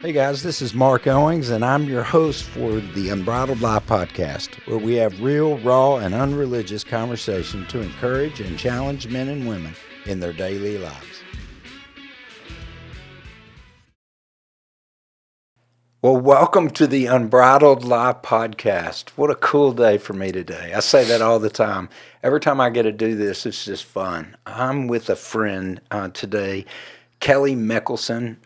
Hey guys, this is Marc Owings, and I'm your host for the Unbridled Life Podcast, where we have real, raw, and unreligious conversation to encourage and challenge men and women in their daily lives. Well, welcome to the Unbridled Life Podcast. What a cool day for me today. I say that all the time. Every time I get to do this, it's just fun. I'm with a friend today, Kelli Mikkelson.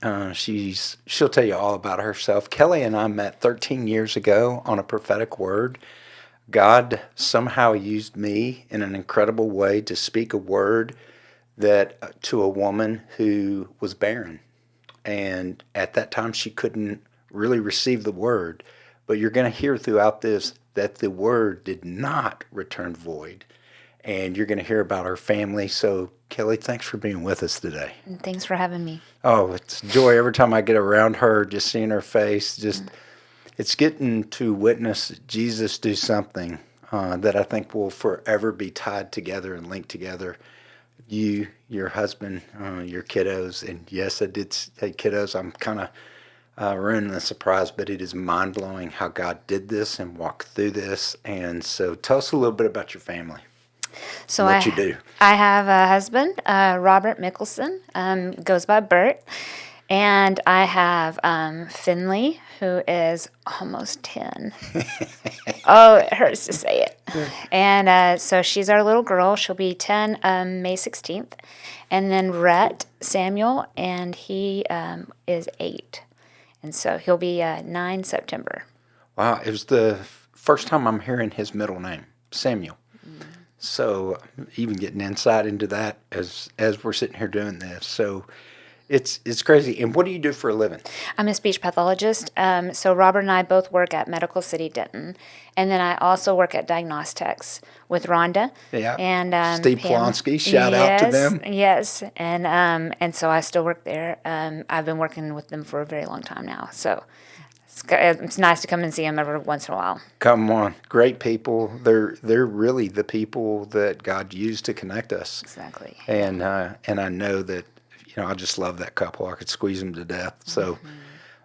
She'll tell you all about herself. Kelli and I met 13 years ago on a prophetic word. God somehow used me in an incredible way to speak a word that to a woman who was barren. And at that time, she couldn't really receive the word. But you're going to hear throughout this that the word did not return void. And you're going to hear about her family. So, Kelli, thanks for being with us today. And thanks for having me. Oh, it's joy every time I get around her, just seeing her face. It's getting to witness Jesus do something that I think will forever be tied together and linked together. You, your husband, your kiddos, and yes, I did say kiddos. I'm kind of ruining the surprise, but it is mind-blowing how God did this and walked through this. And so tell us a little bit about your family. So what you do. I have a husband, Robert Mikkelson, goes by Bert, and I have Finley, who is almost 10. Oh, it hurts to say it. And so she's our little girl. She'll be 10 May 16th. And then Rhett Samuel, and he is 8. And so he'll be 9 September. Wow, it was the first time I'm hearing his middle name, Samuel. So even getting insight into that as we're sitting here doing this. So it's crazy. And what do you do for a living? I'm a speech pathologist. So Robert and I both work at Medical City, Denton. And then I also work at DiagnosTEX with Rhonda. Yeah. And Steve Polansky, shout out to them. Yes. And so I still work there. I've been working with them for a very long time now. So it's nice to come and see them every once in a while. Come on. Great people. They're really the people that God used to connect us. Exactly. And I know that, I just love that couple. I could squeeze them to death. So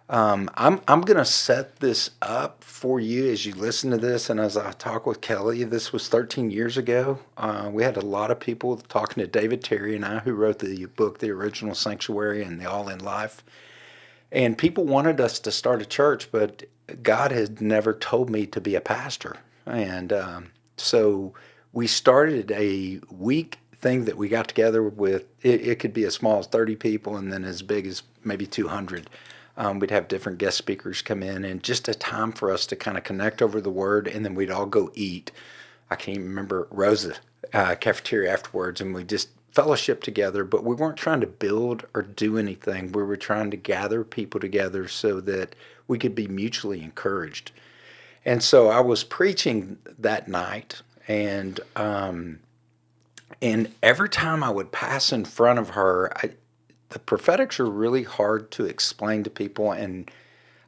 I'm going to set this up for you as you listen to this. And as I talk with Kelli, this was 13 years ago. We had a lot of people talking to David Terry and I, who wrote the book, The Original Sanctuary and The All in Life. And people wanted us to start a church, but God had never told me to be a pastor. And so we started a week thing that we got together with. It could be as small as 30 people and then as big as maybe 200. We'd have different guest speakers come in, and just a time for us to kind of connect over the word, and then we'd all go eat. I can't even remember, Rosa cafeteria afterwards, and we just fellowship together, but we weren't trying to build or do anything. We were trying to gather people together so that we could be mutually encouraged. And so I was preaching that night, and every time I would pass in front of her, the prophetics are really hard to explain to people, and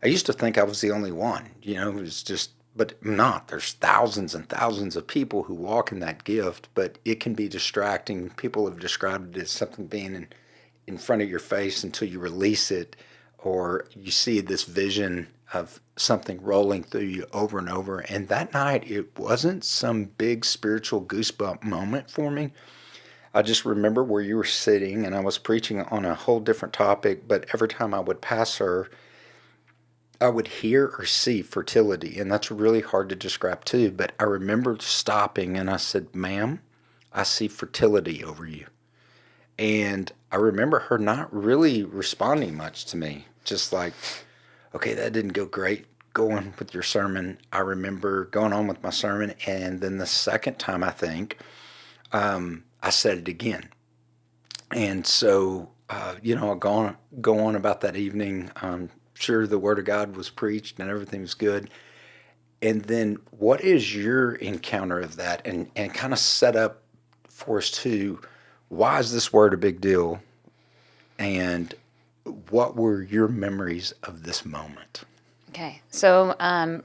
I used to think I was the only one. It was just, but I'm not. There's thousands and thousands of people who walk in that gift, but it can be distracting. People have described it as something being in front of your face until you release it, or you see this vision of something rolling through you over and over. And that night, it wasn't some big spiritual goosebump moment for me. I just remember where you were sitting, and I was preaching on a whole different topic, but every time I would pass her, I would hear or see fertility, and that's really hard to describe too, but I remember stopping and I said, "Ma'am, I see fertility over you." And I remember her not really responding much to me, just like, "Okay, that didn't go great. Go on with your sermon." I remember going on with my sermon, and then the second time, I think, I said it again. And so, I'll go on about that evening. Sure, the Word of God was preached and everything was good. And then what is your encounter of that, and kind of set up for us too, why is this word a big deal, and what were your memories of this moment? Okay, so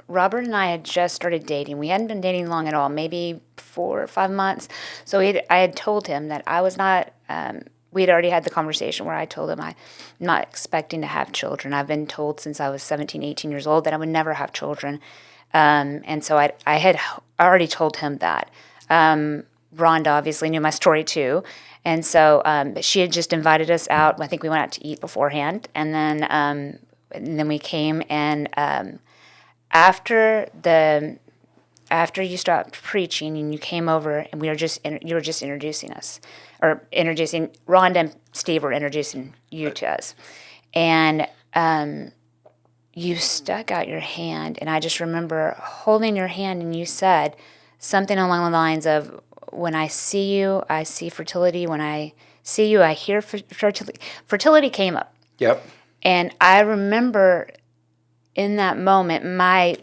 Robert and I had just started dating. We hadn't been dating long at all, maybe 4 or 5 months. So I had told him that I was not we'd already had the conversation where I told him I'm not expecting to have children. I've been told since I was 17, 18 years old that I would never have children. And so I had already told him that. Rhonda obviously knew my story too. And so she had just invited us out. I think we went out to eat beforehand. And then we came, and after you stopped preaching and you came over and you were just introducing us, or introducing Rhonda and Steve were introducing you to us, and you stuck out your hand, and I just remember holding your hand, and you said something along the lines of, "When I see you, I see fertility. When I see you, I hear fertility." Fertility came up. Yep. And I remember in that moment, my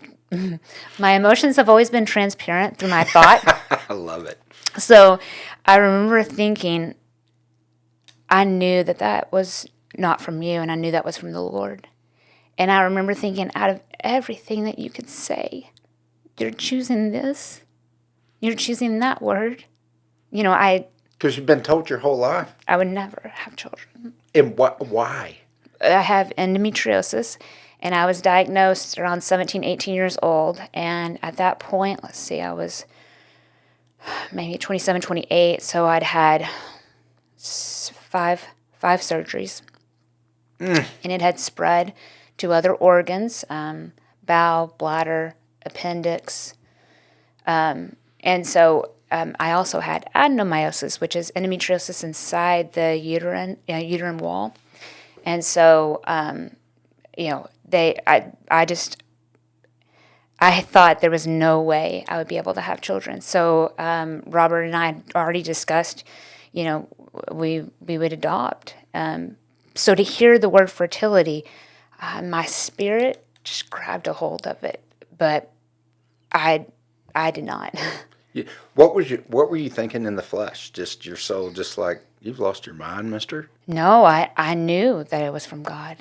emotions have always been transparent through my thought. I love it. So I remember thinking, I knew that was not from you, and I knew that was from the Lord. And I remember thinking, out of everything that you could say, you're choosing this. You're choosing that word. Because you've been told your whole life. I would never have children. And why? I have endometriosis, and I was diagnosed around 17, 18 years old. And at that point, let's see, I was maybe 27, 28. So I'd had five surgeries. And it had spread to other organs, bowel, bladder, appendix. And so I also had adenomyosis, which is endometriosis inside the uterine wall. And so, I thought there was no way I would be able to have children. So Robert and I had already discussed, we would adopt. So to hear the word fertility, my spirit just grabbed a hold of it, but I did not. What were you thinking in the flesh? Just your soul, just like, you've lost your mind, mister? No, I knew that it was from God.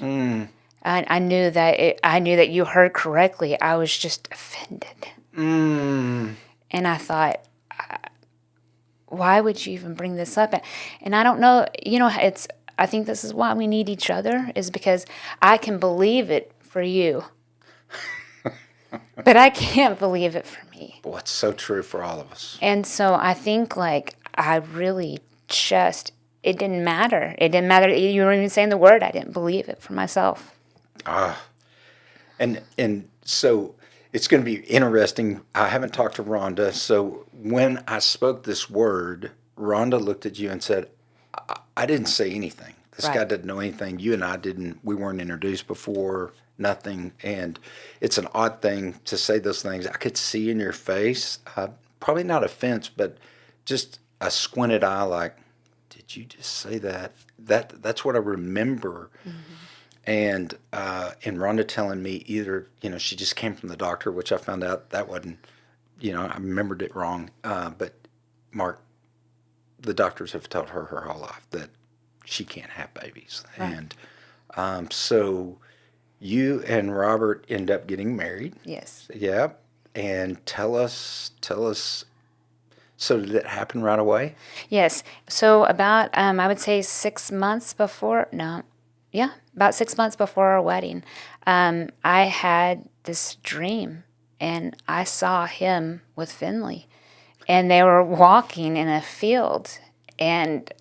I knew that you heard correctly. I was just offended. And I thought, why would you even bring this up? And I don't know, I think this is why we need each other, is because I can believe it for you. But I can't believe it for me. Boy, it's so true for all of us. And so I think, I really just, it didn't matter. It didn't matter. You weren't even saying the word. I didn't believe it for myself. And so it's going to be interesting. I haven't talked to Rhonda. So when I spoke this word, Rhonda looked at you and said, I didn't say anything. This guy didn't know anything. You and I we weren't introduced before, nothing. And it's an odd thing to say those things. I could see in your face, probably not offense, but just a squinted eye like, did you just say that? That's what I remember. And Rhonda telling me either, she just came from the doctor, which I found out that wasn't, I remembered it wrong. But Mark, the doctors have told her whole life that she can't have babies. Right. And so you and Robert end up getting married. Yes. Yeah. And tell us, so did it happen right away? Yes. So about, I would say 6 months before, about 6 months before our wedding, I had this dream, and I saw him with Finley, and they were walking in a field, and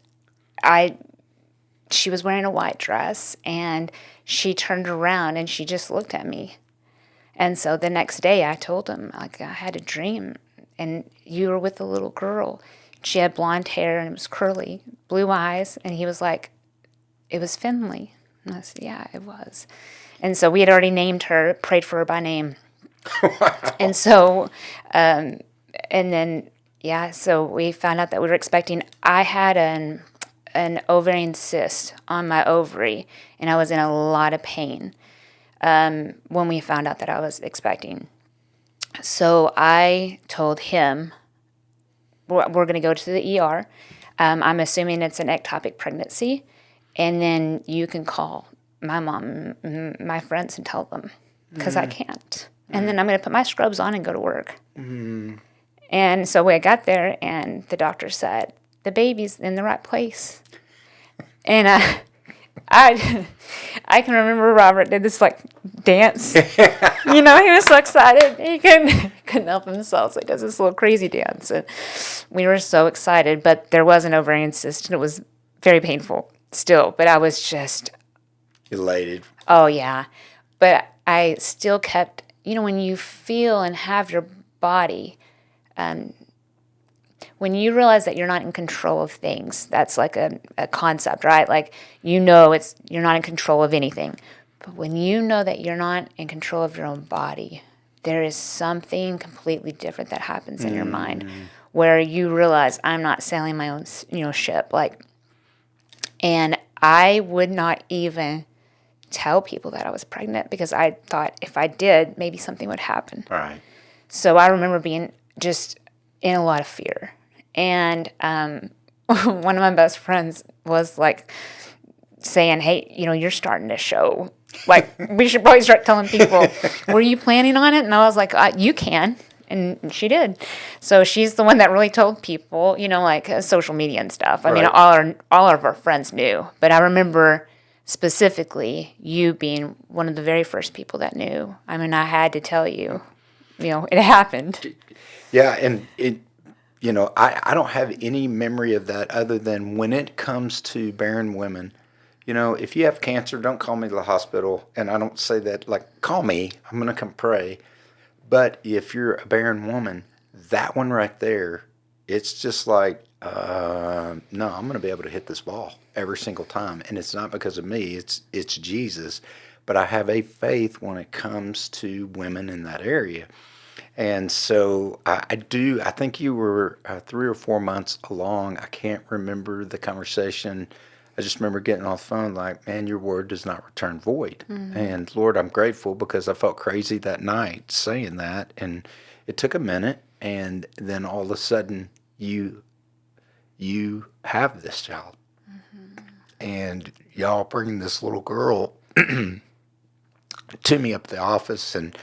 she was wearing a white dress, and she turned around and she just looked at me. And so the next day I told him, I had a dream, and you were with a little girl. She had blonde hair and it was curly, blue eyes, and he was like, it was Finley. And I said, yeah, it was. And so we had already named her, prayed for her by name. Wow. And so, so we found out that we were expecting. I had an ovarian cyst on my ovary, and I was in a lot of pain when we found out that I was expecting. So I told him, we're going to go to the ER. I'm assuming it's an ectopic pregnancy. And then you can call my mom and my friends and tell them, because I can't. And then I'm going to put my scrubs on and go to work. And so I got there, and the doctor said, the baby's in the right place. And I can remember Robert did this like dance. He was so excited. He couldn't help himself. So he does this little crazy dance. And we were so excited, but there was an ovarian cyst, and it was very painful still. But I was just elated. Oh, yeah. But I still kept, when you feel and have your body, when you realize that you're not in control of things, that's like a concept, right? Like, you're not in control of anything. But when you know that you're not in control of your own body, there is something completely different that happens in your mind where you realize I'm not sailing my own, ship. And I would not even tell people that I was pregnant because I thought if I did, maybe something would happen. Right. So I remember being just in a lot of fear. And one of my best friends was like saying, hey, you're starting to show. Like, we should probably start telling people, were you planning on it? And I was like, you can. And she did. So she's the one that really told people, social media and stuff. I mean, all of our friends knew. But I remember specifically you being one of the very first people that knew. I mean, I had to tell you, it happened. Yeah, and I don't have any memory of that other than when it comes to barren women. If you have cancer, don't call me to the hospital. And I don't say that like, call me. I'm going to come pray. But if you're a barren woman, that one right there, it's just like, no, I'm going to be able to hit this ball every single time. And it's not because of me, it's Jesus. But I have a faith when it comes to women in that area. And so I think you were 3 or 4 months along. I can't remember the conversation. I just remember getting off the phone like, man, your word does not return void. Mm-hmm. And Lord, I'm grateful because I felt crazy that night saying that. And it took a minute. And then all of a sudden you have this child. Mm-hmm. And y'all bring this little girl to me up at the office. And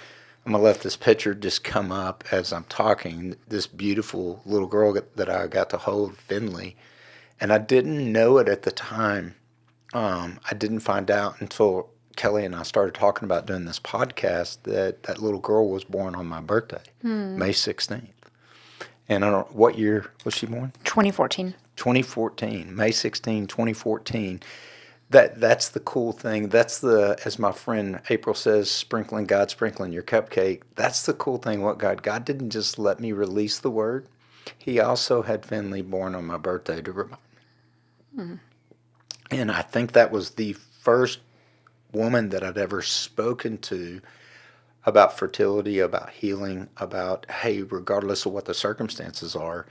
I'm going to let this picture just come up as I'm talking. This beautiful little girl that I got to hold, Finley. And I didn't know it at the time. I didn't find out until Kelli and I started talking about doing this podcast that little girl was born on my birthday, May 16th. And I don't, what year was she born? 2014. 2014, May 16, 2014. That's the cool thing. That's as my friend April says, sprinkling your cupcake. That's the cool thing. What God didn't just let me release the word. He also had Finley born on my birthday to remind me. Mm. And I think that was the first woman that I'd ever spoken to about fertility, about healing, about, hey, regardless of what the circumstances are.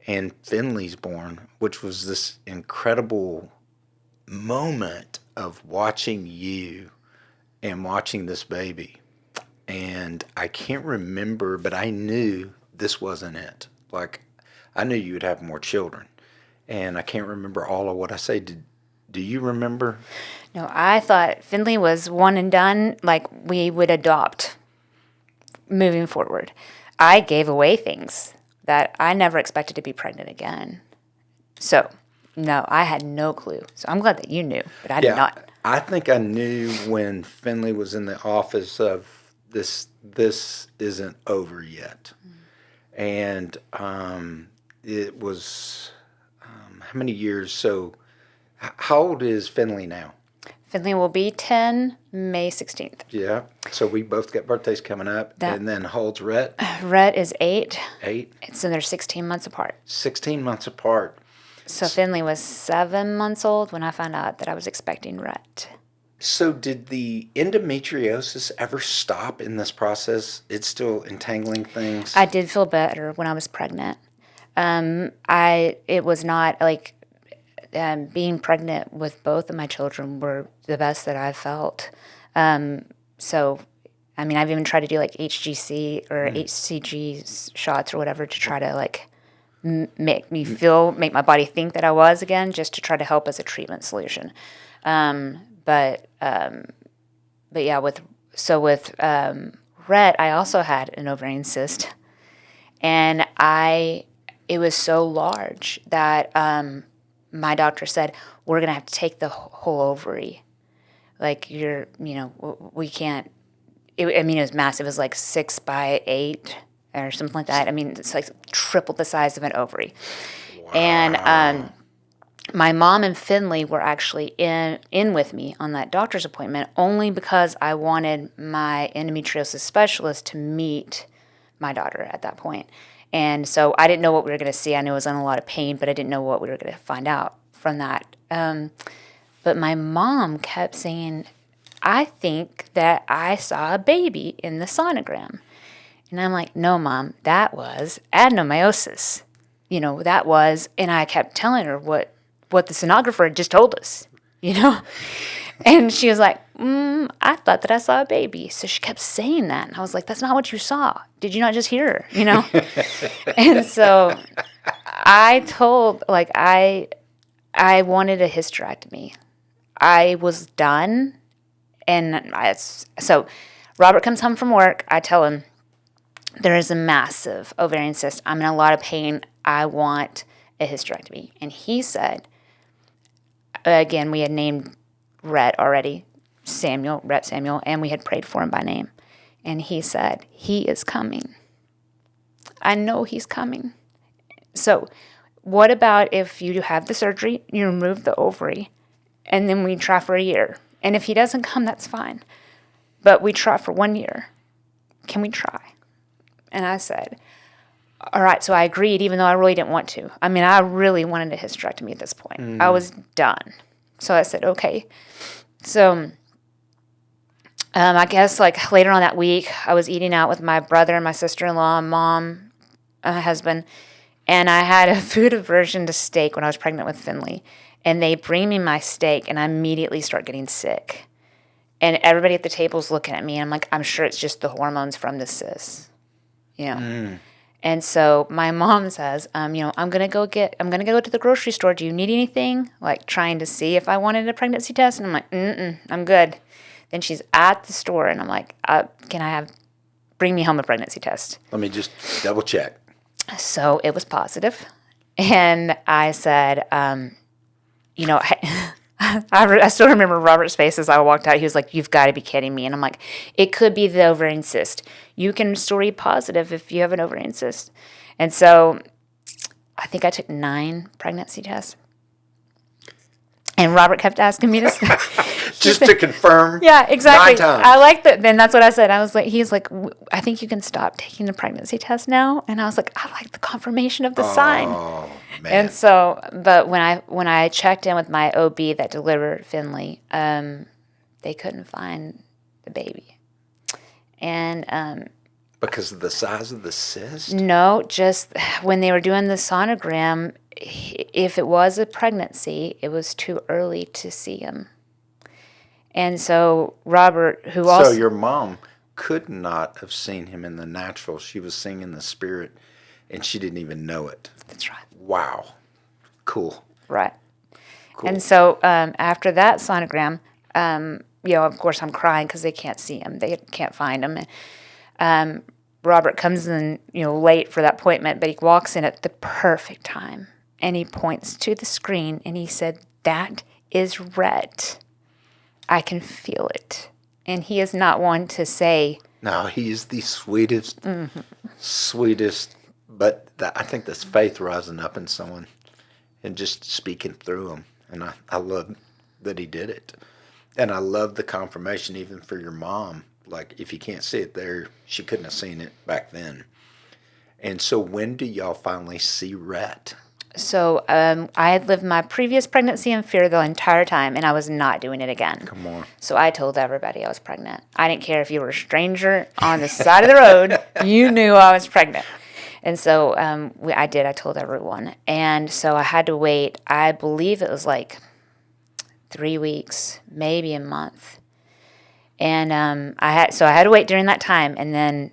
And Finley's born, which was this incredible moment of watching you and watching this baby. And I can't remember, but I knew this wasn't it. Like, I knew you would have more children. And I can't remember all of what I say. Do you remember? No, I thought Finley was one and done, like we would adopt moving forward. I gave away things that I never expected to be pregnant again. So, no, I had no clue. So I'm glad that you knew, but I did not. I think I knew when Finley was in the office of this isn't over yet. And it was, how many years? So how old is Finley now? Finley will be 10 May 16th. Yeah. So we both got birthdays coming up. And then how old's Rhett? Rhett is 8. 8. So they're 16 months apart. 16 months apart. So Finley was 7 months old when I found out that I was expecting Rhett. So did the endometriosis ever stop in this process? It's still entangling things? I did feel better when I was pregnant. It was not like being pregnant with both of my children were the best that I felt. So, I mean, I've even tried to do like HGC or HCG shots or whatever to try to like make my body think that I was again, just to try to help as a treatment solution. But yeah, with Rhett, I also had an ovarian cyst, and it was so large that my doctor said, we're going to have to take the whole ovary. Like, we can't, it was massive. It was like 6 by 8 or something like that. I mean, it's like triple the size of an ovary. Wow. And my mom and Finley were actually in with me on that doctor's appointment only because I wanted my endometriosis specialist to meet my daughter at that point. And so I didn't know what we were going to see. I knew I was in a lot of pain, but I didn't know what we were going to find out from that. But my mom kept saying, I think that I saw a baby in the sonogram. And I'm like, no, Mom, that was adenomyosis. That was, and I kept telling her what the sonographer had just told us, And she was like, I thought that I saw a baby. So she kept saying that. And I was like, that's not what you saw. Did you not just hear her, And so I told, I wanted a hysterectomy. I was done. And so Robert comes home from work. I tell him, there is a massive ovarian cyst. I'm in a lot of pain. I want a hysterectomy. And he said, again, we had named Rhett already, Rhett Samuel, and we had prayed for him by name. And he said, he is coming. I know he's coming. So what about if you have the surgery, you remove the ovary, and then we try for a year? And if he doesn't come, that's fine. But we try for 1 year. Can we try? And I said, all right. So I agreed, even though I really didn't want to. I mean, I really wanted a hysterectomy at this point. I was done. So I said, okay. So I guess later on that week, I was eating out with my brother, my sister-in-law, mom, husband, and I had a food aversion to steak when I was pregnant with Finley. And they bring me my steak, and I immediately start getting sick. And everybody at the table is looking at me, and I'm like, I'm sure it's just the hormones from the cyst, And so my mom says, I'm gonna go to the grocery store. Do you need anything? Trying to see if I wanted a pregnancy test, and I'm like, I'm good. Then she's at the store, and I'm like, bring me home a pregnancy test. Let me just double check. So it was positive, and I said, I still remember Robert's face as I walked out. He was like, you've got to be kidding me. And I'm like, it could be the ovarian cyst. You can still read positive if you have an ovarian cyst. And so I think I took 9 pregnancy tests. And Robert kept asking me to just to confirm. Yeah, exactly. 9 times. I like that. Then that's what I said. I was like, he's like, I think you can stop taking the pregnancy test now. And I was like, I like the confirmation of the sign. Oh, man. And so, but when I checked in with my OB that delivered Finley, they couldn't find the baby. And because of the size of the cyst? No, just when they were doing the sonogram, if it was a pregnancy, it was too early to see him. And so Robert, So your mom could not have seen him in the natural. She was seeing in the spirit, and she didn't even know it. That's right. Wow. Cool. Right. Cool. And so after that sonogram, of course I'm crying because they can't see him. They can't find him. And Robert comes in, late for that appointment, but he walks in at the perfect time. And he points to the screen, and he said, that is Rhett. I can feel it. And he is not one to say... No, he is the sweetest, but I think that's faith rising up in someone and just speaking through him. And I love that he did it. And I love the confirmation even for your mom. If you can't see it there, she couldn't have seen it back then. And so when do y'all finally see Rhett? So I had lived my previous pregnancy in fear the entire time, and I was not doing it again. Come on. So I told everybody I was pregnant. I didn't care if you were a stranger on the side of the road. You knew I was pregnant. And so I did. I told everyone. And so I had to wait. I believe it was 3 weeks, maybe a month. And I had to wait during that time, and then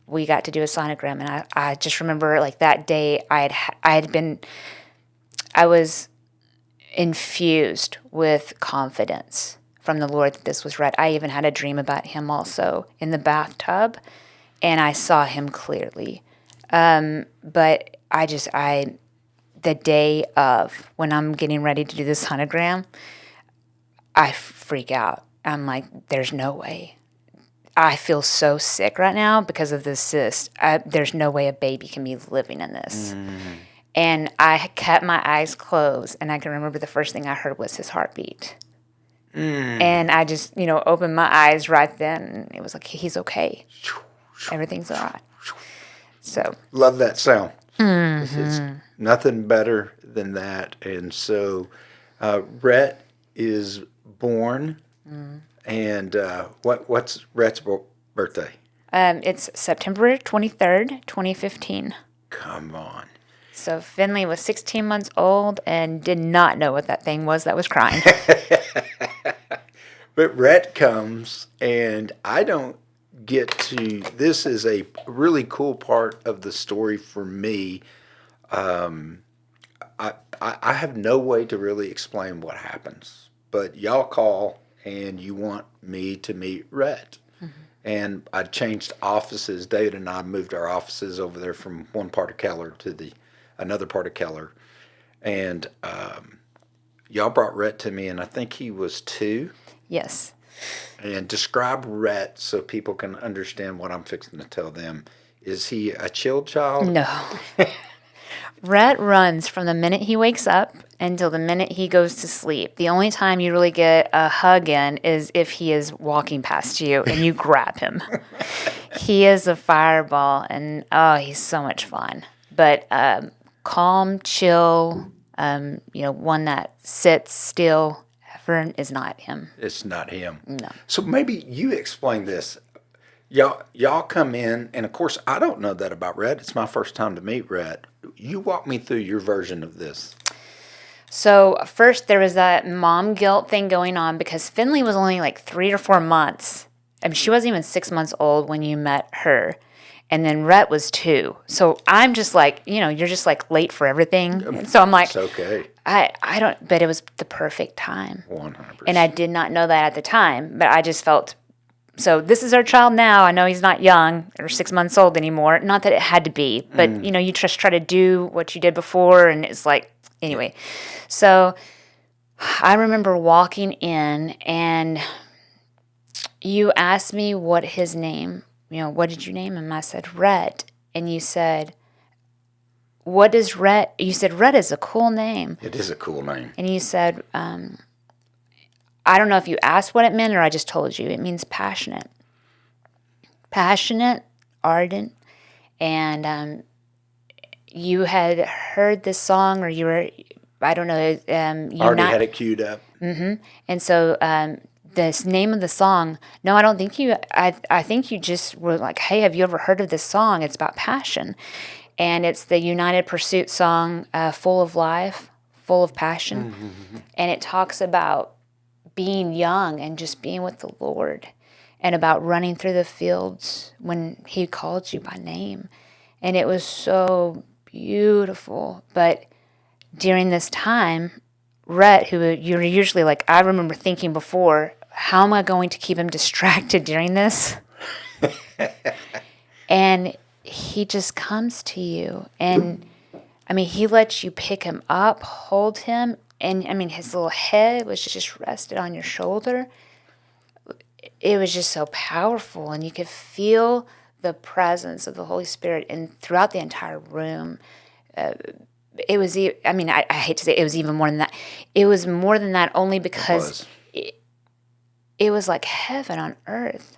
we got to do a sonogram, and I just remember that day I was infused with confidence from the Lord that this was right. I even had a dream about him also in the bathtub, and I saw him clearly. But I the day of when I'm getting ready to do the sonogram, I freak out. I'm like, there's no way. I feel so sick right now because of this cyst. There's no way a baby can be living in this. And I kept my eyes closed, and I can remember the first thing I heard was his heartbeat. And I just, opened my eyes right then, and it was like, he's okay. Everything's all right. So Love that sound. It's nothing better than that. And so Rhett is born. And what's Rhett's birthday? it's September 23rd, 2015. Come on. So Finley was 16 months old and did not know what that thing was that was crying. But Rhett comes, and I don't get to. This is a really cool part of the story for me. I have no way to really explain what happens, but y'all call and you want me to meet Rhett. And I changed offices. David and I moved our offices over there from one part of Keller to another part of Keller. And y'all brought Rhett to me, and I think he was 2. Yes. And describe Rhett so people can understand what I'm fixing to tell them. Is he a chill child? No. Rhett runs from the minute he wakes up until the minute he goes to sleep. The only time you really get a hug in is if he is walking past you and you grab him. He is a fireball, and he's so much fun. But calm, chill, one that sits still ever is not him. It's not him. No. So maybe you explain this. Y'all come in, and of course, I don't know that about Rhett. It's my first time to meet Rhett. You walk me through your version of this. So first there was that mom guilt thing going on because Finley was only like 3 or 4 months. I mean, she wasn't even 6 months old when you met her. And then Rhett was 2. So I'm just like, you're just like late for everything. So I'm like, It's okay. I don't, but it was the perfect time. 100%. And I did not know that at the time, but I just felt, so this is our child now. I know he's not young or 6 months old anymore. Not that it had to be, but you just try to do what you did before, and it's like, anyway. So I remember walking in, and you asked me what his name, what did you name him? I said, Rhett. And you said, what is Rhett? You said, Rhett is a cool name. It is a cool name. And you said, I don't know if you asked what it meant or I just told you. It means passionate. Passionate, ardent. And you had heard this song, or you were, I don't know. Already had it queued up. Mm-hmm. And so this name of the song, no, I don't think you, I think you just were like, hey, have you ever heard of this song? It's about passion. And it's the United Pursuit song, Full of Life, Full of Passion. Mm-hmm. And it talks about being young and just being with the Lord, and about running through the fields when he called you by name. And it was so beautiful. But during this time, Rhett, who you're usually like, I remember thinking before, how am I going to keep him distracted during this? And he just comes to you. And, he lets you pick him up, hold him. And, his little head was just rested on your shoulder. It was just so powerful. And you could feel the presence of the Holy Spirit throughout the entire room. It was, I hate to say it was even more than that. It was more than that only because it was like heaven on earth.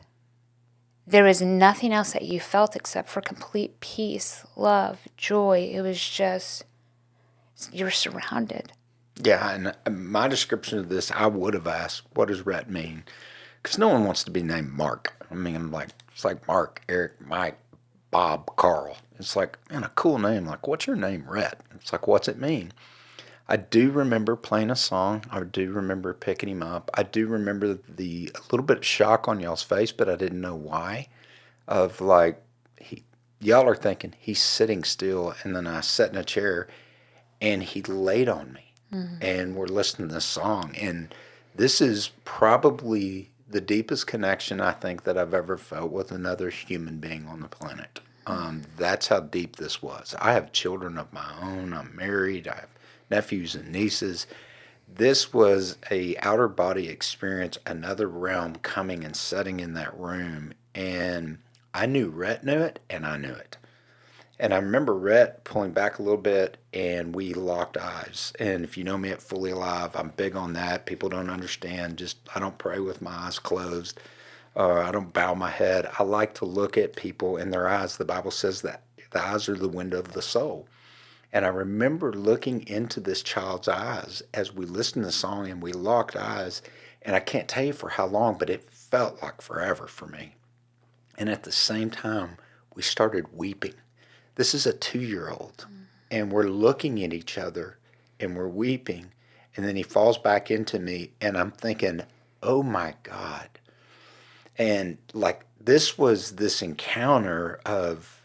There was nothing else that you felt except for complete peace, love, joy. It was just, you were surrounded. Yeah, and my description of this, I would have asked, what does Rhett mean? Because no one wants to be named Mark. It's like Mark, Eric, Mike, Bob, Carl. It's like, man, a cool name. Like, what's your name, Rhett? It's like, what's it mean? I do remember playing a song. I do remember picking him up. I do remember a little bit of shock on y'all's face, but I didn't know why. Of like, y'all are thinking he's sitting still, and then I sat in a chair, and he laid on me, and we're listening to this song, and this is probably the deepest connection I think that I've ever felt with another human being on the planet. That's how deep this was. I have children of my own. I'm married. I have nephews and nieces. This was a outer body experience, another realm coming and setting in that room. And I knew Rhett knew it, and I knew it. And I remember Rhett pulling back a little bit, and we locked eyes. And if you know me at Fully Alive, I'm big on that. People don't understand. Just I don't pray with my eyes closed. I don't bow my head. I like to look at people in their eyes. The Bible says that the eyes are the window of the soul. And I remember looking into this child's eyes as we listened to the song and we locked eyes. And I can't tell you for how long, but it felt like forever for me. And at the same time, we started weeping. This is a 2-year-old, and we're looking at each other and we're weeping. And then he falls back into me, and I'm thinking, oh my God. And like this was this encounter of,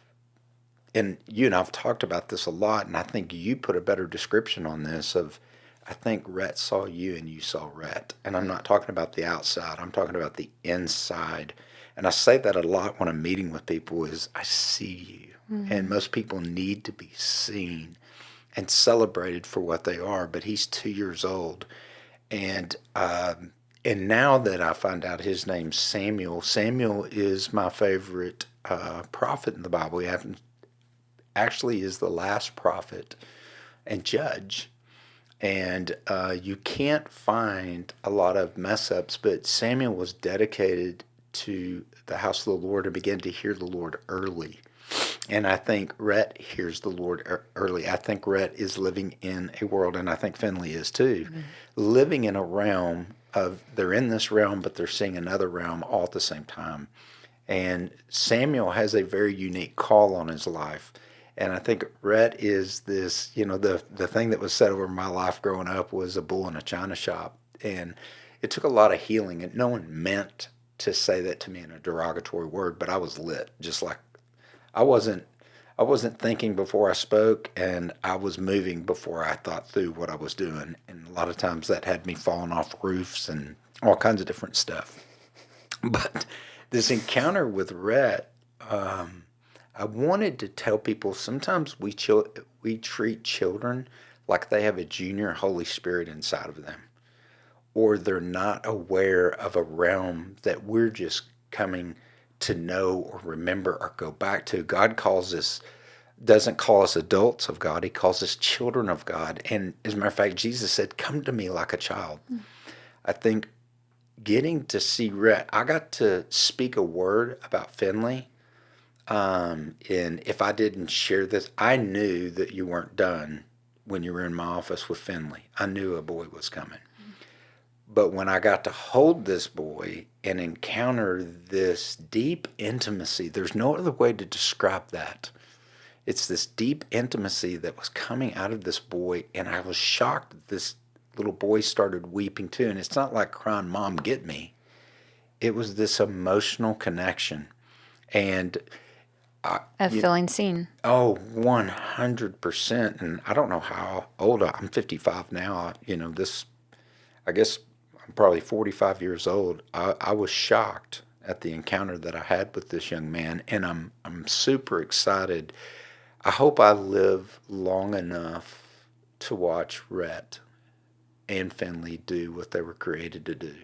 and you and I've talked about this a lot, and I think you put a better description on this of, I think Rhett saw you and you saw Rhett. And I'm not talking about the outside, I'm talking about the inside. And I say that a lot when I'm meeting with people is I see you. And most people need to be seen and celebrated for what they are. But he's 2 years old. And now that I find out his name's Samuel, Samuel is my favorite prophet in the Bible. He actually is the last prophet and judge. And you can't find a lot of mess ups, but Samuel was dedicated to the house of the Lord and began to hear the Lord early. And I think Rhett hears the Lord early. I think Rhett is living in a world, and I think Finley is too, living in a realm of, they're in this realm, but they're seeing another realm all at the same time. And Samuel has a very unique call on his life. And I think Rhett is this, the thing that was said over my life growing up was a bull in a china shop. And it took a lot of healing, and no one meant to say that to me in a derogatory word, but I was lit, just like I wasn't thinking before I spoke, and I was moving before I thought through what I was doing. And a lot of times that had me falling off roofs and all kinds of different stuff. But this encounter with Rhett, I wanted to tell people sometimes we treat children like they have a junior Holy Spirit inside of them, or they're not aware of a realm that we're just coming to know or remember or go back to. God doesn't call us adults of God. He calls us children of God. And as a matter of fact, Jesus said, come to me like a child. I think getting to see Rhett, I got to speak a word about Finley. And if I didn't share this, I knew that you weren't done when you were in my office with Finley. I knew a boy was coming. But when I got to hold this boy and encounter this deep intimacy, there's no other way to describe that. It's this deep intimacy that was coming out of this boy, and I was shocked that this little boy started weeping too. And it's not like crying, Mom, get me. It was this emotional connection. And feeling seen. Oh, 100%. And I don't know how old I'm 55 now. I guess I'm probably 45 years old. I was shocked at the encounter that I had with this young man, and I'm super excited. I hope I live long enough to watch Rhett and Finley do what they were created to do.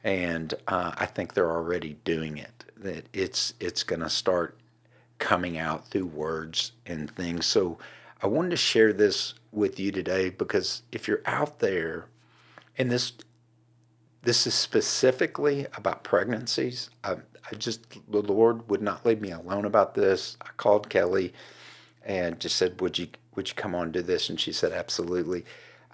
And I think they're already doing it. That it's going to start coming out through words and things. So I wanted to share this with you today, because if you're out there, and this is specifically about pregnancies. The Lord would not leave me alone about this. I called Kelli and just said, would you come on and do this? And she said, absolutely.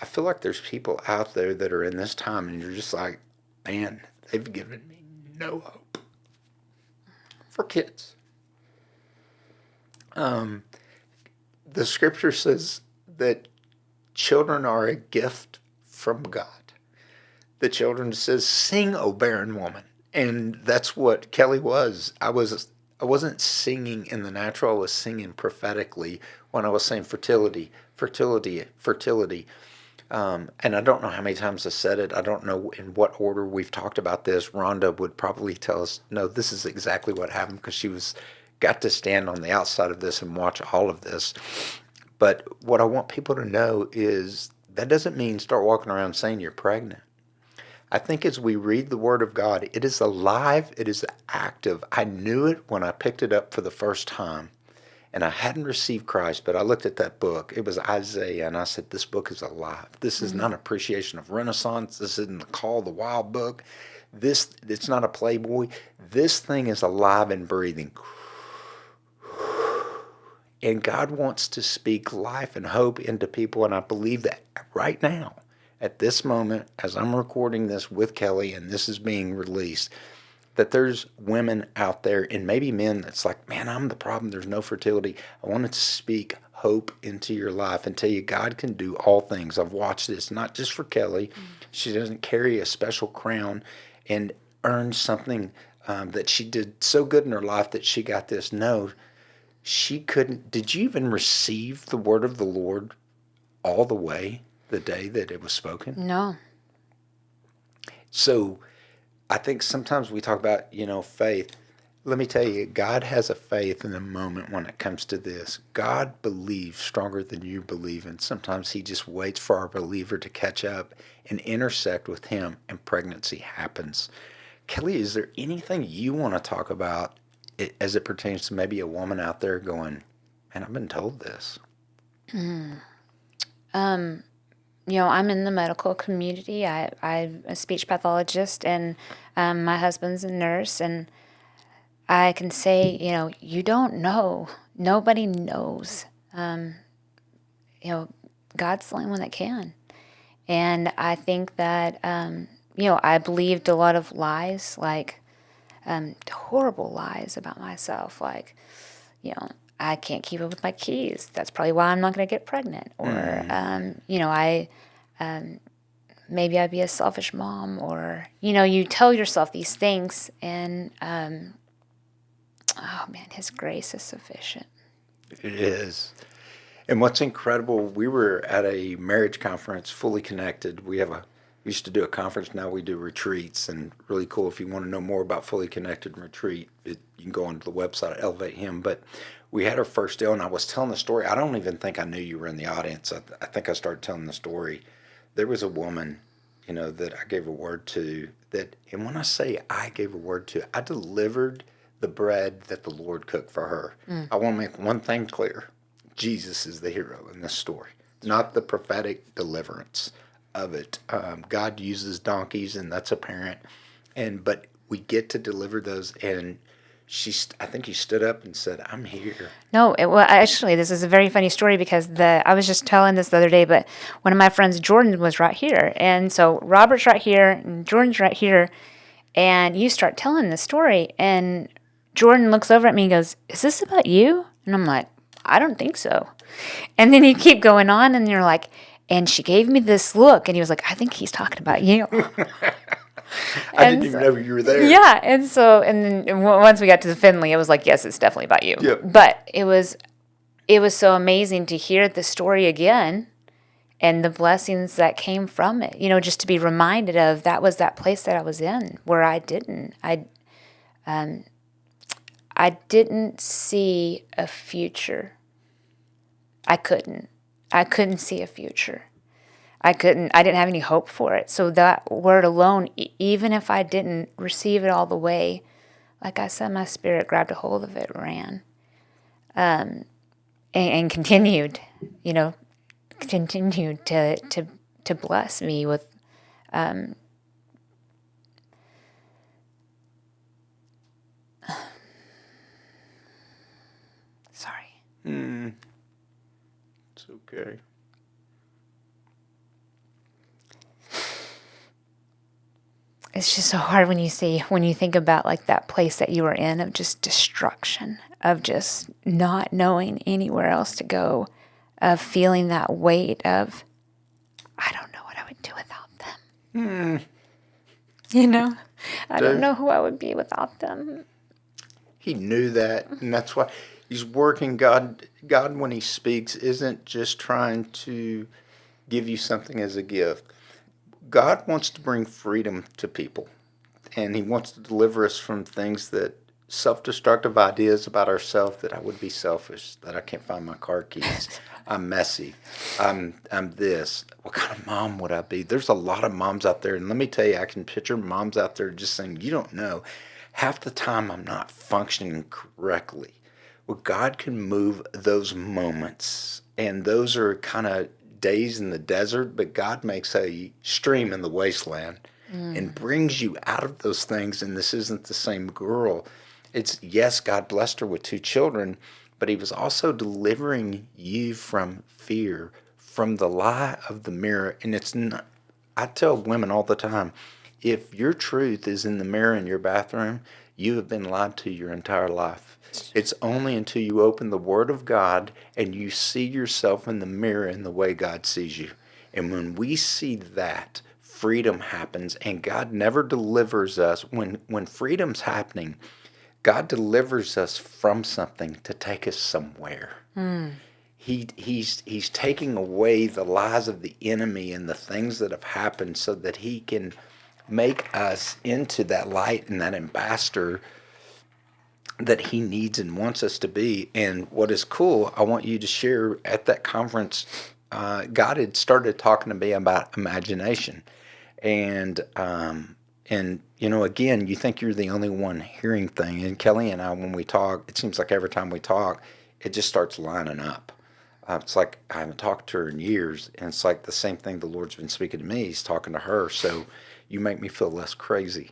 I feel like there's people out there that are in this time, and you're just like, man, they've given me no hope for kids. The scripture says that children are a gift from God. The children says, sing, O barren woman. And that's what Kelli was. I wasn't singing in the natural. I was singing prophetically when I was saying fertility, fertility, fertility. And I don't know how many times I said it. I don't know in what order we've talked about this. Ronda would probably tell us, no, this is exactly what happened, because she was got to stand on the outside of this and watch all of this. But what I want people to know is that doesn't mean start walking around saying you're pregnant. I think as we read the Word of God, it is alive, it is active. I knew it when I picked it up for the first time. And I hadn't received Christ, but I looked at that book. It was Isaiah, and I said, this book is alive. This is not an appreciation of Renaissance. This isn't the Call the Wild book. It's not a Playboy. This thing is alive and breathing. And God wants to speak life and hope into people, and I believe that right now, at this moment, as I'm recording this with Kelli, and this is being released, that there's women out there and maybe men that's like, man, I'm the problem. There's no fertility. I wanted to speak hope into your life and tell you God can do all things. I've watched this, not just for Kelli. She doesn't carry a special crown and earn something that she did so good in her life that she got this. No, she couldn't. Did you even receive the word of the Lord all the way the day that it was spoken? No. So I think sometimes we talk about, faith. Let me tell you, God has a faith in a moment when it comes to this. God believes stronger than you believe, and sometimes he just waits for our believer to catch up and intersect with him, and pregnancy happens. Kelli, is there anything you want to talk about as it pertains to maybe a woman out there going, man, I've been told this? I'm in the medical community. I'm a speech pathologist, and my husband's a nurse, and I can say, you don't know. Nobody knows. God's the only one that can. And I think that, I believed a lot of lies, like horrible lies about myself, like, I can't keep up with my keys. That's probably why I'm not going to get pregnant. Or, maybe I'd be a selfish mom. Or, you tell yourself these things, and, His grace is sufficient. It is. And what's incredible, we were at a marriage conference, Fully Connected. We used to do a conference, now we do retreats, and really cool. If you want to know more about Fully Connected and retreat, you can go onto the website at ElevateHim. But we had our first deal, and I was telling the story. I don't even think I knew you were in the audience. I think I started telling the story. There was a woman, that I gave a word to, and when I say I gave a word to, I delivered the bread that the Lord cooked for her. I want to make one thing clear. Jesus is the hero in this story, not the prophetic deliverance of it. God uses donkeys, and that's apparent. But we get to deliver those, and I think he stood up and said, I'm here. No, actually, this is a very funny story because I was just telling this the other day, but one of my friends, Jordan, was right here. And so Robert's right here and Jordan's right here. And you start telling the story, and Jordan looks over at me and goes, is this about you? And I'm like, I don't think so. And then you keep going on, and you're like, and she gave me this look, and he was like, I think he's talking about you. I didn't even know you were there. Yeah, and then once we got to the Finley, it was like, yes, it's definitely about you. Yep. But it was so amazing to hear the story again and the blessings that came from it. Just to be reminded of that was that place that I was in where I didn't see a future. I couldn't see a future. I didn't have any hope for it. So that word alone, even if I didn't receive it all the way, like I said, my spirit grabbed a hold of it, ran, and continued to bless me with, sorry. It's okay. It's just so hard when you think about like that place that you were in of just destruction, of just not knowing anywhere else to go, of feeling that weight of, I don't know what I would do without them. I don't know who I would be without them. He knew that, and that's why he's working. God, when he speaks, isn't just trying to give you something as a gift. God wants to bring freedom to people, and he wants to deliver us from things that self-destructive ideas about ourselves, that I would be selfish, that I can't find my car keys, I'm messy, I'm this. What kind of mom would I be? There's a lot of moms out there, and let me tell you, I can picture moms out there just saying, you don't know. Half the time I'm not functioning correctly. Well, God can move those moments, and those are kind of days in the desert, but God makes a stream in the wasteland and brings you out of those things. And this isn't the same girl. It's, yes, God blessed her with 2 children, but he was also delivering you from fear, from the lie of the mirror. And it's not, I tell women all the time, if your truth is in the mirror in your bathroom, you have been lied to your entire life. It's only until you open the Word of God and you see yourself in the mirror in the way God sees you. And when we see that, freedom happens, and God never delivers us. When freedom's happening, God delivers us from something to take us somewhere. He's taking away the lies of the enemy and the things that have happened so that he can make us into that light and that ambassador that he needs and wants us to be. And what is cool, I want you to share at that conference, God had started talking to me about imagination. And again, you think you're the only one hearing things. And Kelly and I, when we talk, it seems like every time we talk, it just starts lining up. It's like I haven't talked to her in years, and it's like the same thing the Lord's been speaking to me. He's talking to her, so you make me feel less crazy.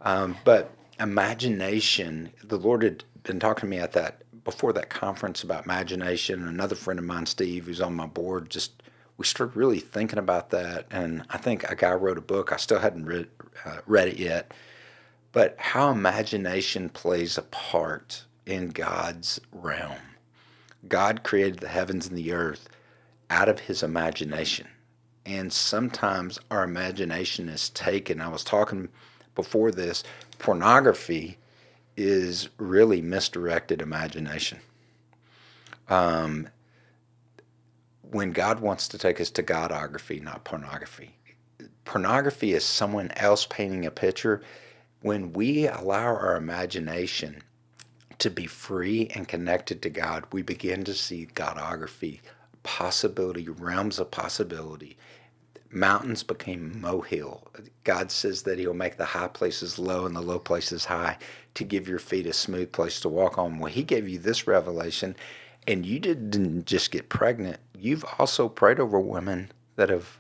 But imagination, the Lord had been talking to me at that before that conference about imagination. Another friend of mine, Steve, who's on my board, just we started really thinking about that. And I think a guy wrote a book. I still hadn't read it yet, but how imagination plays a part in God's realm. God created the heavens and the earth out of his imagination. And sometimes our imagination is taken. I was talking before this, pornography is really misdirected imagination. When God wants to take us to Godography, not pornography. Pornography is someone else painting a picture. When we allow our imagination to be free and connected to God, we begin to see Godography, possibility, realms of possibility. Mountains became molehill. God says that he'll make the high places low and the low places high to give your feet a smooth place to walk on. Well, he gave you this revelation, and you didn't just get pregnant. You've also prayed over women that have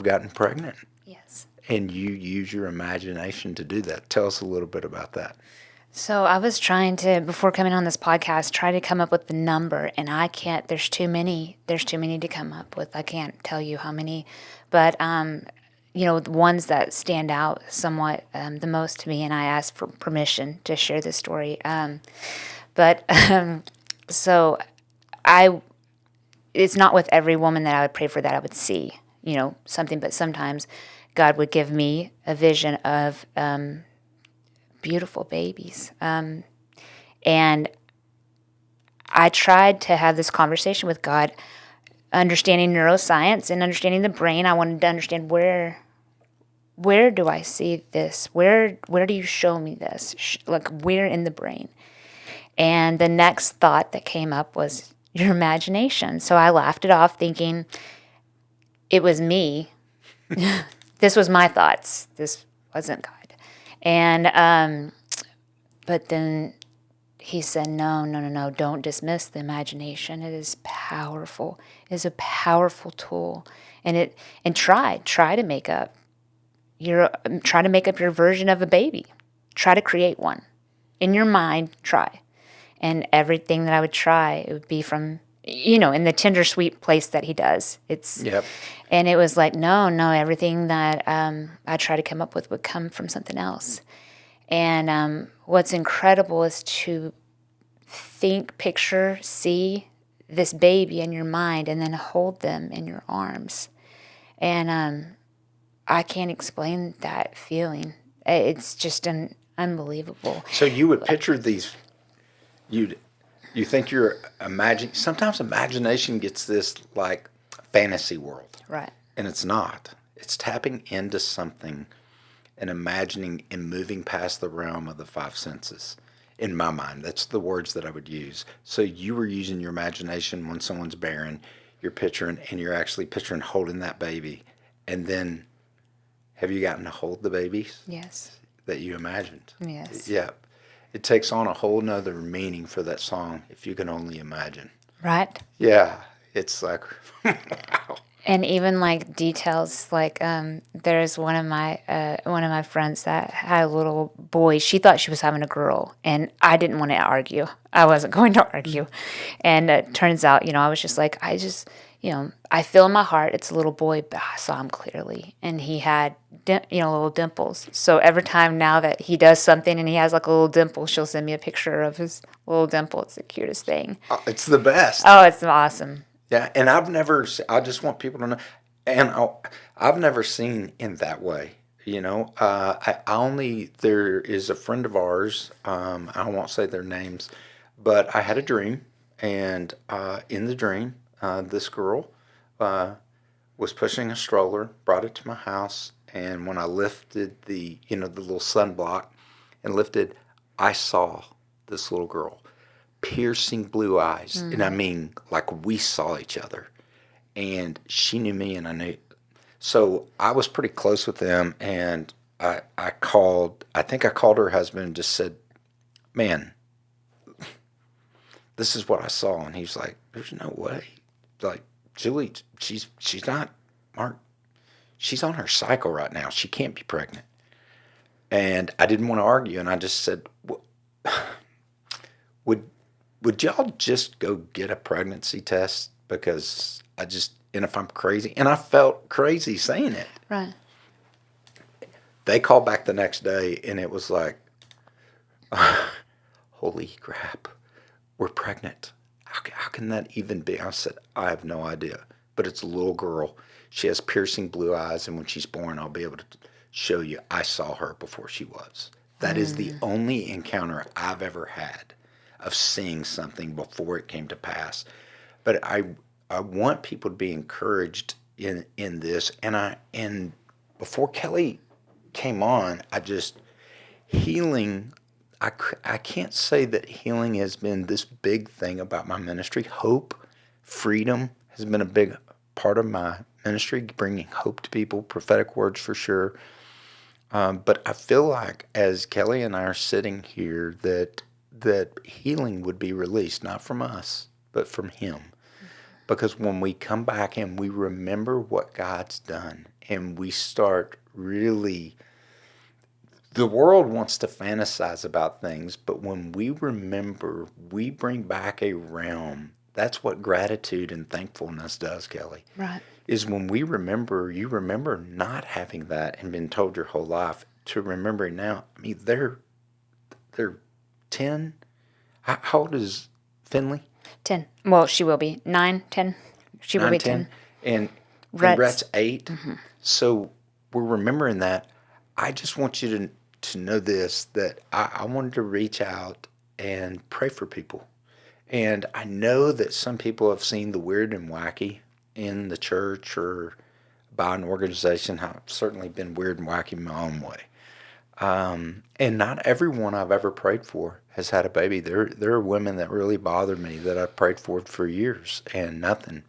gotten pregnant. Yes. And you use your imagination to do that. Tell us a little bit about that. So I was trying to, before coming on this podcast, try to come up with the number, and I can't. There's too many to come up with. I can't tell you how many, but the ones that stand out somewhat the most to me, and I asked for permission to share this story. So it's not with every woman that I would pray for that I would see, something, but sometimes God would give me a vision of beautiful babies. And I tried to have this conversation with God, understanding neuroscience and understanding the brain. I wanted to understand where do I see this? Where do you show me this? Like, where in the brain? And the next thought that came up was your imagination. So I laughed it off, thinking it was me. This was my thoughts. This wasn't God. And but then he said, no, don't dismiss the imagination. It is powerful. It is a powerful tool. And try to make up your version of a baby. Try to create one. In your mind, try. And everything that I would try, it would be from, in the tender, sweet place that he does. Yep. And it was like, no, everything that I try to come up with would come from something else. And what's incredible is to think, picture, see this baby in your mind and then hold them in your arms. And I can't explain that feeling. It's just unbelievable. So you would picture these, you think you're imagining, sometimes imagination gets this like fantasy world. Right. And it's not. It's tapping into something and imagining and moving past the realm of the 5 senses. in my mind. That's the words that I would use. So you were using your imagination when someone's barren. You're picturing, and you're actually picturing holding that baby. And then, have you gotten to hold the babies Yes. that you imagined? Yes. Yeah. It takes on a whole nother meaning for that song, If You Can Only Imagine. Right. Yeah. It's like, wow. And even like details, like there's one of my friends that had a little boy. She thought she was having a girl, and I didn't want to argue. I wasn't going to argue, and it turns out, I was just like, I feel in my heart it's a little boy, but I saw him clearly, and he had little dimples. So every time now that he does something and he has like a little dimple, she'll send me a picture of his little dimple. It's the cutest thing. It's the best. Oh, it's awesome. Yeah, and I just want people to know, and I've never seen in that way. There is a friend of ours, I won't say their names, but I had a dream, and in the dream, this girl was pushing a stroller, brought it to my house, and when I lifted the little sunblock and lifted, I saw this little girl. Piercing blue eyes. And I mean, like we saw each other. And she knew me and I knew. So I was pretty close with them. And I think I called her husband and just said, man, this is what I saw. And he's like, there's no way. Like, Julie, she's not, Mark, she's on her cycle right now. She can't be pregnant. And I didn't want to argue. And I just said, would y'all just go get a pregnancy test? Because and if I'm crazy, and I felt crazy saying it. Right. They called back the next day, and it was like, holy crap, we're pregnant. How can that even be? I said, I have no idea. But it's a little girl. She has piercing blue eyes, and when she's born, I'll be able to show you I saw her before she was. That is the only encounter I've ever had of seeing something before it came to pass. But I want people to be encouraged in this. And before Kelli came on, healing, I can't say that healing has been this big thing about my ministry. Hope, freedom has been a big part of my ministry, bringing hope to people, prophetic words for sure. But I feel like as Kelli and I are sitting here that healing would be released, not from us, but from Him. Because when we come back and we remember what God's done, and we start really, the world wants to fantasize about things, but when we remember, we bring back a realm. That's what gratitude and thankfulness does, Kelli. Right. Is when we remember, you remember not having that and been told your whole life to remembering now. I mean, they're 10. How old is Finley? 10. Well, she will be 9, 10. She will 9, be 10. 10. And Rhett's Rhett's 8. Mm-hmm. So we're remembering that. I just want you to know this, that I wanted to reach out and pray for people. And I know that some people have seen the weird and wacky in the church or by an organization. I've certainly been weird and wacky in my own way. And not everyone I've ever prayed for has had a baby. There are women that really bother me that I've prayed for years and nothing.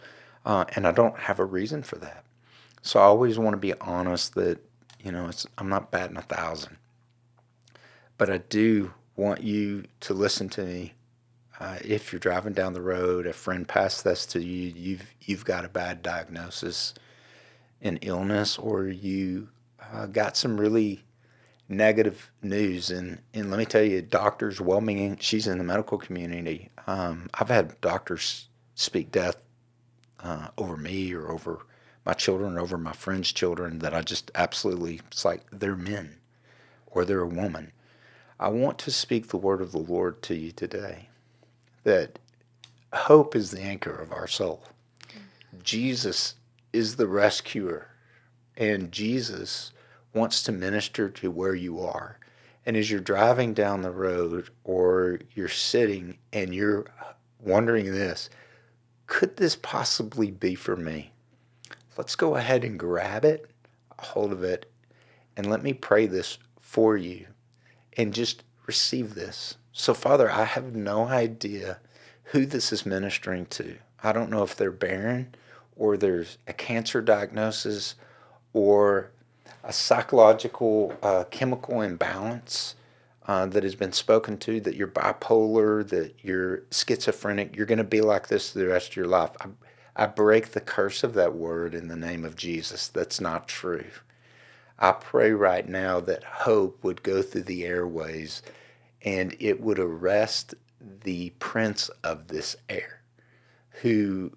And I don't have a reason for that. So I always want to be honest that, I'm not batting 1,000. But I do want you to listen to me. If you're driving down the road, a friend passed this to you, you've got a bad diagnosis, an illness, or you got some really negative news. And let me tell you, doctors, well-meaning, she's in the medical community. I've had doctors speak death over me or over my children, over my friends' children, that I just absolutely, it's like they're men or they're a woman. I want to speak the word of the Lord to you today, that hope is the anchor of our soul. Jesus is the rescuer, and Jesus wants to minister to where you are. And as you're driving down the road or you're sitting and you're wondering this, could this possibly be for me? Let's go ahead and grab it, a hold of it, and let me pray this for you. And just receive this. So, Father, I have no idea who this is ministering to. I don't know if they're barren or there's a cancer diagnosis or a psychological chemical imbalance that has been spoken to, that you're bipolar, that you're schizophrenic, you're going to be like this the rest of your life. I break the curse of that word in the name of Jesus. That's not true. I pray right now that hope would go through the airways and it would arrest the prince of this air, who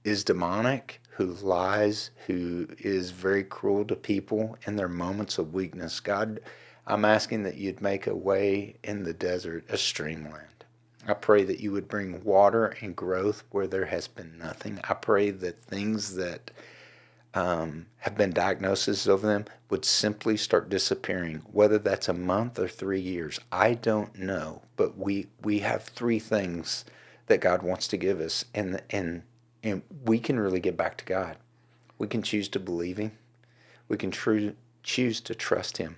is demonic, who lies, who is very cruel to people in their moments of weakness. God, I'm asking that you'd make a way in the desert, a streamland. I pray that you would bring water and growth where there has been nothing. I pray that things that have been diagnoses of them would simply start disappearing, whether that's a month or 3 years. I don't know, but we have three things that God wants to give us, and we can really get back to God. We can choose to believe Him. We can choose to trust Him,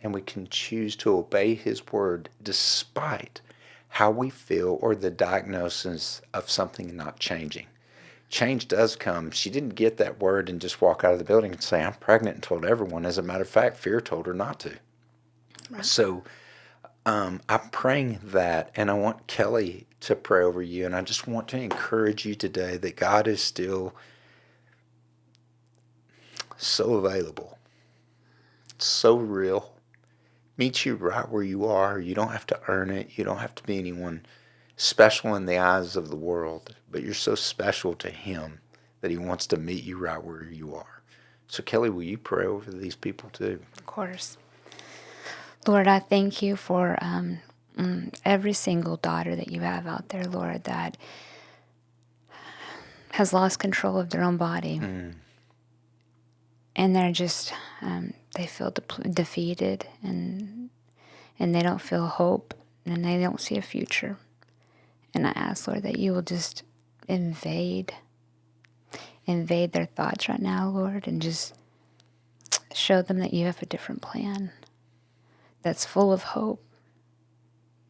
and we can choose to obey His word despite how we feel or the diagnosis of something not changing. Change does come. She didn't get that word and just walk out of the building and say, I'm pregnant, and told everyone. As a matter of fact, fear told her not to. Right. So I'm praying that, and I want Kelli to pray over you, and I just want to encourage you today that God is still so available, so real, meets you right where you are. You don't have to earn it. You don't have to be anyone special in the eyes of the world, but you're so special to Him that He wants to meet you right where you are. So, Kelli, will you pray over these people too? Of course. Lord, I thank you for every single daughter that you have out there, Lord, that has lost control of their own body. And they're just, they feel defeated, and they don't feel hope, and they don't see a future. And I ask, Lord, that you will just invade their thoughts right now, Lord, and just show them that you have a different plan that's full of hope.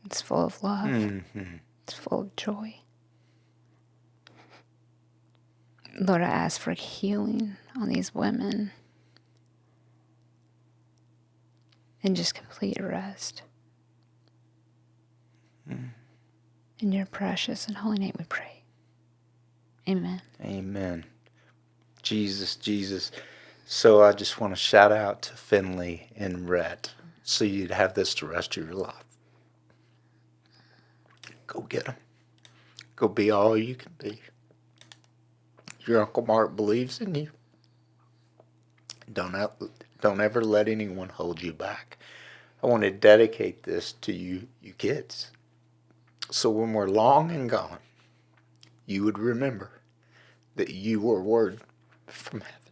It's full of love. Mm-hmm. It's full of joy. Lord, I ask for healing on these women and just complete rest. In your precious and holy name we pray. Amen. Amen. Jesus, Jesus. So I just want to shout out to Finley and Rhett, so you'd have this the rest of your life. Go get them. Go be all you can be. Your Uncle Mark believes in you. Don't ever let anyone hold you back. I want to dedicate this to you kids. So when we're long and gone, you would remember that you were a word from heaven.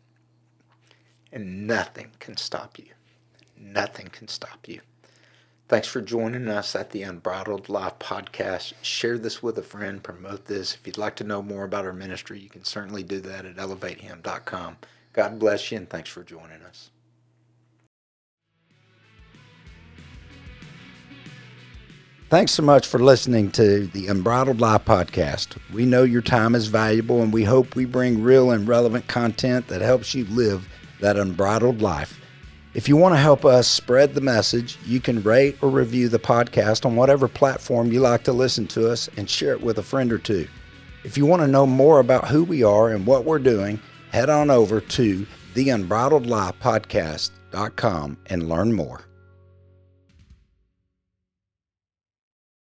And nothing can stop you. Nothing can stop you. Thanks for joining us at the Unbridled Life Podcast. Share this with a friend. Promote this. If you'd like to know more about our ministry, you can certainly do that at ElevateHim.com. God bless you, and thanks for joining us. Thanks so much for listening to the Unbridled Life Podcast. We know your time is valuable, and we hope we bring real and relevant content that helps you live that unbridled life. If you want to help us spread the message, you can rate or review the podcast on whatever platform you like to listen to us, and share it with a friend or two. If you want to know more about who we are and what we're doing, head on over to theunbridledlifepodcast.com and learn more.